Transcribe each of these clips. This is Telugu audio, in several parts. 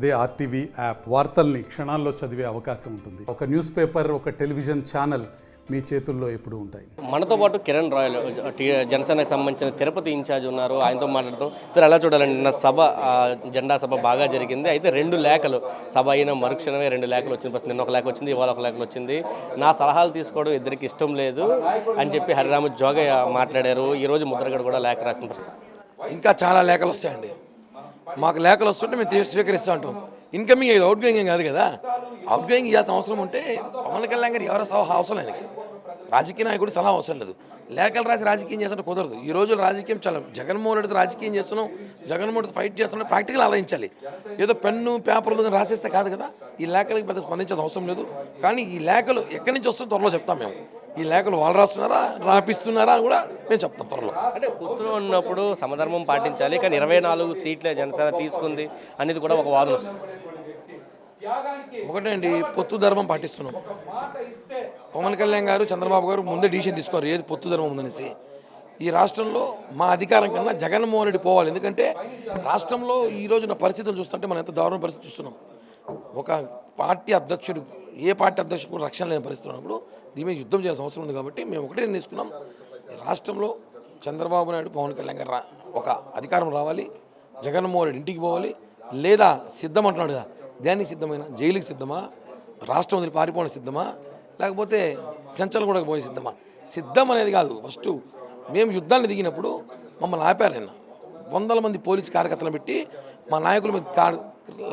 అదే ఆర్టీవీ యాప్ వార్తల్ని క్షణాల్లో చదివే అవకాశం ఉంటుంది. ఒక న్యూస్ పేపర్, ఒక టెలివిజన్ ఛానల్ మీ చేతుల్లో ఎప్పుడు ఉంటాయి. మనతో పాటు కిరణ్ రాయల్ జనసేనకు సంబంధించిన తిరుపతి ఇన్ఛార్జ్ ఉన్నారు. ఆయనతో మాట్లాడుతాం. సార్ ఎలా చూడాలండి, నిన్న సభ జెండా సభ బాగా జరిగింది. అయితే 2 లేఖలు సభ అయిన మరుక్షణమే 2 లేఖలు వచ్చింది. ఫస్ట్ నిన్న ఒక లేఖ వచ్చింది, ఇవాళ ఒక లేఖలు వచ్చింది. నా సలహాలు తీసుకోవడం ఇద్దరికి ఇష్టం లేదు అని చెప్పి హరిరామ జోగయ్య మాట్లాడారు. ఈరోజు ముద్రగడ కూడా లేఖ రాసిన పరిస్థితి. ఇంకా చాలా లేఖలు వస్తాయండి. మాకు లేఖలు వస్తుంటే మేము స్వీకరిస్తూ ఉంటాం. ఇన్కమింగ్ ఇది అవుట్ గోయింగ్ కాదు కదా. అవుట్ గోయింగ్ ఇవ్వాల్సిన అవసరం ఉంటే పవన్ కళ్యాణ్ గారు ఎవరో సలహా అవసరం ఆయనకి, రాజకీయ నాయకుడు సలహా అవసరం లేదు. లేఖలు రాసి రాజకీయం చేస్తుంటే కుదరదు. ఈ రోజు రాజకీయం చాలా జగన్మోహన్ రెడ్డితో రాజకీయం చేస్తున్నాం, జగన్మోహన్ రెడ్డి ఫైట్ చేస్తున్నాం. ప్రాక్టికల్ ఆలోచించాలి. ఏదో పెన్ను పేపర్లు రాసేస్తే కాదు కదా. ఈ లేఖలకి పెద్ద స్పందించాల్సిన అవసరం లేదు. కానీ ఈ లేఖలు ఎక్కడి నుంచి వస్తుందో త్వరలో చెప్తాం మేము. ఈ లేఖలు వాళ్ళు రాస్తున్నారా, రాపిస్తున్నారా అని కూడా మేము చెప్తాం త్వరలో. అంటే పొత్తులో ఉన్నప్పుడు సమధర్మం పాటించాలి, కానీ 24 సీట్లే జనసేన తీసుకుంది అనేది కూడా ఒక వాదన వస్తుంది. ఒకటే అండి, పొత్తు ధర్మం పాటిస్తున్నాం. పవన్ కళ్యాణ్ గారు, చంద్రబాబు గారు ముందే డిసిషన్ తీసుకోరు ఏది పొత్తు ధర్మం ఉందనేసి. ఈ రాష్ట్రంలో మా అధికారం కన్నా జగన్మోహన్ రెడ్డి పోవాలి. ఎందుకంటే రాష్ట్రంలో ఈ రోజున పరిస్థితులు చూస్తుంటే మనం ఎంత దారుణ పరిస్థితి చూస్తున్నాం. ఒక పార్టీ అధ్యక్షుడు, ఏ పార్టీ అధ్యక్షుడు కూడా రక్షణ లేని పరిస్థితి ఉన్నప్పుడు దీని మీద యుద్ధం చేయాల్సిన అవసరం ఉంది. కాబట్టి మేము ఒకటే తీసుకున్నాం, రాష్ట్రంలో చంద్రబాబు నాయుడు, పవన్ కళ్యాణ్ గారు ఒక అధికారం రావాలి, జగన్మోహన్ రెడ్డి ఇంటికి పోవాలి. లేదా సిద్ధం అంటున్నాడు కదా, దేనికి సిద్ధమైన, జైలుకి సిద్ధమా, రాష్ట్రం వదిలి పారిపోవడం సిద్ధమా, లేకపోతే చెంచలు కూడా పోయే సిద్ధమా? సిద్ధం అనేది కాదు. ఫస్ట్ మేము యుద్ధాన్ని దిగినప్పుడు మమ్మల్ని ఆపారు. ఆయన 100 మంది పోలీసు కార్యకర్తలను పెట్టి మా నాయకుల మీద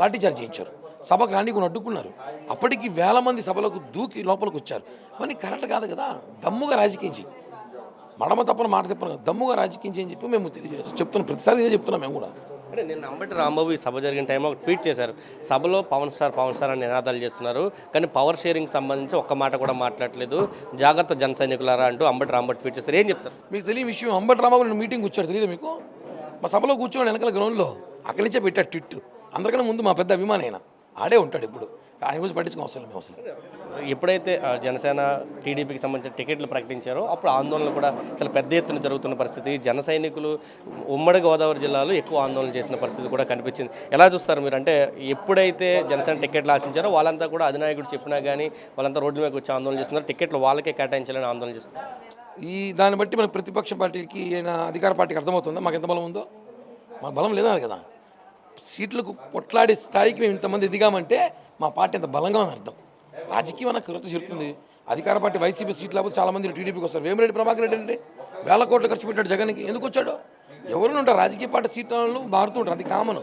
లాఠీచార్జ్ చేయించారు. సభకు రానికొని అడ్డుకున్నారు. అప్పటికి 1000 మంది సభలకు దూకి లోపలికి వచ్చారు. అవన్నీ కరెక్ట్ కాదు కదా. దమ్ముగా రాజకీయించి, మడమ తప్పని మాట తప్పను, దమ్ముగా రాజకీయించి అని చెప్పి మేము చెప్తున్నాం. ప్రతిసారి ఇదే చెప్తున్నాం మేము కూడా. అంటే నిన్న అంబటి రాంబాబు ఈ సభ జరిగిన టైంలో ఒక ట్వీట్ చేశారు. సభలో పవన్ స్టార్ అని నినాదాలు చేస్తున్నారు, కానీ పవర్ షేరింగ్ సంబంధించి ఒక్క మాట కూడా మాట్లాడలేదు, జాగ్రత్త జన సైనికులారా అంటూ అంబటి రాంబాబు ట్వీట్ చేశారు. ఏం చెప్తారు? మీకు తెలియని విషయం, అంబటి రాంబాబు మీటింగ్ కూర్చోడు తెలియదు మీకు? మా సభలో కూర్చోండి వెనకాల గ్రౌండ్లో, అక్కడి నుంచే పెట్టాడు ట్విట్. అందరికన్నా ముందు మా పెద్ద అభిమాని ఆయన, ఆడే ఉంటాడు ఇప్పుడు. ఆయన గురించి పట్టించుకునే అవసరం మేము అసలు. ఎప్పుడైతే జనసేన టీడీపీకి సంబంధించిన టికెట్లు ప్రకటించారో అప్పుడు ఆందోళనలు కూడా చాలా పెద్ద ఎత్తున జరుగుతున్న పరిస్థితి. జన సైనికులు ఉమ్మడి గోదావరి జిల్లాలో ఎక్కువ ఆందోళన చేసిన పరిస్థితి కూడా కనిపించింది. ఎలా చూస్తారు మీరు? అంటే ఎప్పుడైతే జనసేన టికెట్లు ఆశించారో వాళ్ళంతా కూడా అధినాయకుడు చెప్పినా కానీ వాళ్ళంతా రోడ్డు మీద వచ్చి ఆందోళన చేస్తున్నారు, టికెట్లు వాళ్ళకే కేటాయించాలని ఆందోళన చేస్తున్నారు. దాన్ని బట్టి మన ప్రతిపక్ష పార్టీకి, అధికార పార్టీకి అర్థమవుతుందా మాకు ఎంత బలం ఉందో? మాకు బలం లేదా కదా. సీట్లకు కొట్లాడే స్థాయికి మేము ఇంతమంది ఎదిగామంటే మా పార్టీ ఎంత బలంగా అని అర్థం. రాజకీయం అన్న కృత చెరుతుంది. అధికార పార్టీ వైసీపీ సీట్లు లేకపోతే చాలామంది టీడీపీకి వస్తారు. వేమిరెడ్డి ప్రభాకర్ రెడ్డి అంటే 1000 కోట్లు ఖర్చు పెట్టాడు జగన్కి. ఎందుకు వచ్చాడు? ఎవరైనా ఉంటారు, రాజకీయ పార్టీ సీట్లలో మారుతూ ఉంటారు, అది కామన్.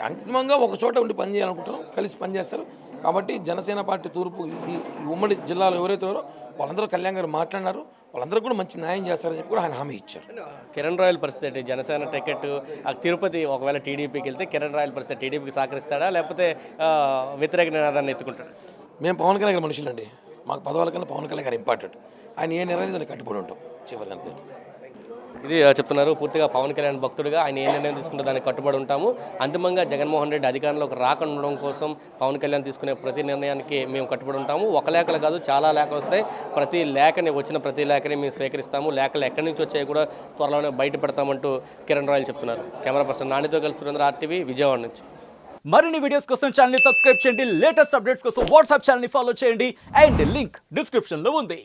అంతిమంగా ఒక చోట ఉండి పనిచేయాలనుకుంటారు, కలిసి పనిచేస్తారు. కాబట్టి జనసేన పార్టీ తూర్పు ఈ ఉమ్మడి జిల్లాలో ఎవరైతే ఉన్నారో వాళ్ళందరూ కళ్యాణ్ గారు మాట్లాడినారు, వాళ్ళందరూ కూడా మంచి న్యాయం చేస్తారని చెప్పి కూడా ఆయన హామీ ఇచ్చారు. కిరణ్ రాయల్ పరిస్థితి, జనసేన టికెట్ తిరుపతి ఒకవేళ టీడీపీకి వెళ్తే కిరణ్ రాయల్ పరిస్థితి టీడీపీకి సహకరిస్తాడా లేకపోతే వ్యతిరేక నినాదాన్ని ఎత్తుకుంటాడు? మేము పవన్ కళ్యాణ్ గారి మనుషులండి. మాకు పదవుల కన్నా పవన్ కళ్యాణ్ గారు ఇంపార్టెంట్. ఆయన ఏ నిర్ణయం దాన్ని కట్టుబడి ఉంటాం చివరికి అంతే. ఇది చెప్తున్నారు. పూర్తిగా పవన్ కళ్యాణ్ భక్తుడిగా ఆయన ఏ నిర్ణయం తీసుకుంటే దానికి కట్టుబడి ఉంటాము. అంతిమంగా జగన్మోహన్ రెడ్డి అధికారంలోకి రాకుండా కోసం పవన్ కళ్యాణ్ తీసుకునే ప్రతి నిర్ణయానికి మేము కట్టుబడి ఉంటాము. ఒక లేఖలు కాదు, చాలా లేఖలు వస్తాయి. వచ్చిన ప్రతి లేఖని మేము స్వీకరిస్తాము. లేఖలు ఎక్కడి నుంచి వచ్చాయి కూడా త్వరలోనే బయట పెడతామంటూ కిరణ్ రాయల్ చెప్తున్నారు. కెమెరా పర్సన్ నానితో కలిసి సురేంద్ర, ఆర్టీవీ, విజయవాడ నుంచి. మరిన్ని వీడియోస్ కోసం ఛానల్ ని సబ్స్క్రైబ్ చేయండి. లేటెస్ట్ అప్డేట్స్ కోసం వాట్సాప్ ఛానల్ ని ఫాలో చేయండి. అండ్ లింక్ డిస్క్రిప్షన్ లో ఉంది.